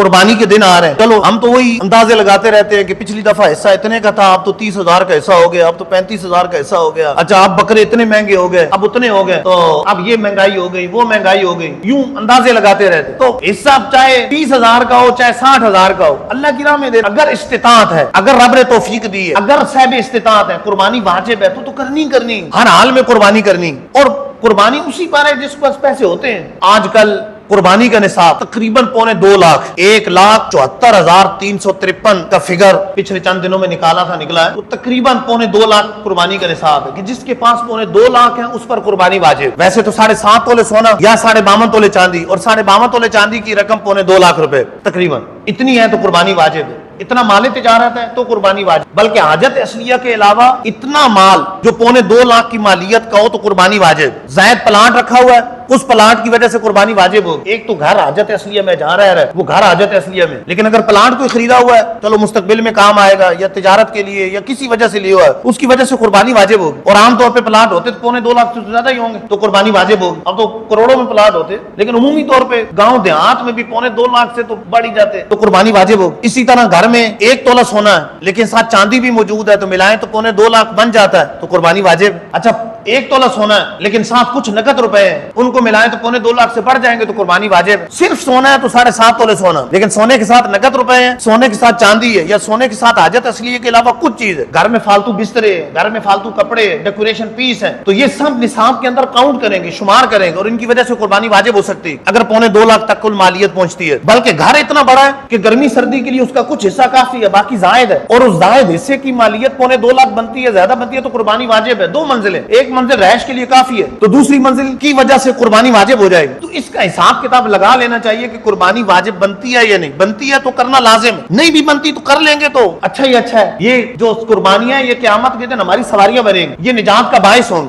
قربانی کے دن آ رہے ہیں، چلو ہم تو وہی اندازے لگاتے رہتے ہیں کہ پچھلی دفعہ حصہ اتنے کا تھا، اب تو 30,000 کا حصہ ہو گیا، اب تو 35,000 کا حصہ ہو گیا، اچھا اب بکرے اتنے مہنگے ہو گئے، اب اتنے ہو گئے، تو اب یہ مہنگائی ہو گئی، وہ مہنگائی ہو گئی، یوں اندازے لگاتے رہتے۔ تو حصہ چاہے 30,000 کا ہو چاہے 60,000 کا ہو، اللہ کی راہ میں دے، اگر استطاعت ہے، اگر رب نے توفیق دی ہے، اگر صاحب استطاعت ہے، قربانی واجب ہے تو کرنی ہر حال میں قربانی کرنی۔ اور قربانی اسی پر ہے جس کے پاس پیسے ہوتے ہیں۔ آج کل قربانی کا نصاب تقریباً 2.25 لاکھ، 1,74,353 کا فگر پچھلے چند دنوں میں نکلا ہے، تو تقریباً 2.25 لاکھ قربانی کا نصاب ہے کہ جس کے پاس 2.25 لاکھ ہے اس پر قربانی واجب۔ ویسے تو 7.5 تولے سونا یا 52 تولے چاندی، اور 52 تولے چاندی کی رقم 2.25 لاکھ روپے تقریباً اتنی ہے تو قربانی واجب ہے۔ اتنا مال تجارت ہے تو قربانی واجب، بلکہ حاجت اصلیہ کے علاوہ اتنا مال جو 2.25 لاکھ کی مالیت کا ہو تو قربانی واجب۔ زائد پلانٹ رکھا ہوا ہے، اس پلانٹ کی وجہ سے قربانی واجب ہوگی۔ ایک تو گھر حاجت اصلیہ میں جہاں رہ رہا ہے وہ گھر حاجت اصلیہ میں، لیکن اگر پلانٹ کوئی خریدا ہوا ہے چلو مستقبل میں کام آئے گا یا تجارت کے لیے یا کسی وجہ سے لیا ہوا ہے، اس کی وجہ سے قربانی واجب ہوگی۔ اور عام طور پہ پلانٹ ہوتے تو 2.25 لاکھ سے زیادہ ہی ہوں گے تو قربانی واجب ہوگی۔ اب تو کروڑوں میں پلانٹ ہوتے، لیکن عمومی طور پہ گاؤں دیہات میں بھی 2.25 لاکھ سے تو بڑھ ہی جاتے تو قربانی واجب ہوگی۔ اسی طرح گھر میں 1 تولہ سونا ہے لیکن ساتھ چاندی بھی موجود ہے تو ملائیں تو 2.25 لاکھ بن جاتا ہے تو قربانی واجب۔ اچھا 1 تولہ سونا ہے لیکن ساتھ کچھ نقد روپے ہیں، ان کو ملائیں تو 2.25 لاکھ سے بڑھ جائیں گے تو قربانی واجب۔ صرف سونا ہے تو 7.5 تولے سونا، لیکن سونے کے ساتھ نقد روپے ہیں، سونے کے ساتھ چاندی ہے یا سونے کے ساتھ حاجت اصلیہ کے علاوہ کچھ چیز ہے، گھر میں فالتو بسترے، گھر میں فالتو کپڑے، ڈیکوریشن پیس ہیں، تو یہ سب نصاب کے اندر کاؤنٹ کریں گے، شمار کریں گے، اور ان کی وجہ سے قربانی واجب ہو سکتی ہے اگر 2.25 لاکھ تک کل مالیت پہنچتی ہے۔ بلکہ گھر اتنا بڑا ہے کہ گرمی سردی کے لیے اس کا کچھ حصہ کافی ہے، باقی زائد ہے، اور اس زائد حصے کی مالیت 2.25 لاکھ بنتی ہے، زیادہ بنتی ہے تو قربانی واجب ہے۔ 2 منزلیں، ایک منزل رہائش کے لیے کافی ہے تو دوسری منزل کی وجہ سے قربانی واجب ہو جائے گی۔ تو اس کا حساب کتاب لگا لینا چاہیے کہ قربانی واجب بنتی ہے یا نہیں، بنتی ہے تو کرنا لازم ہے، نہیں بھی بنتی تو کر لیں گے تو اچھا ہی اچھا ہے۔ یہ جو قربانیاں یہ قیامت کے دن ہماری سواریاں بنیں گی، یہ نجات کا باعث ہوں گی۔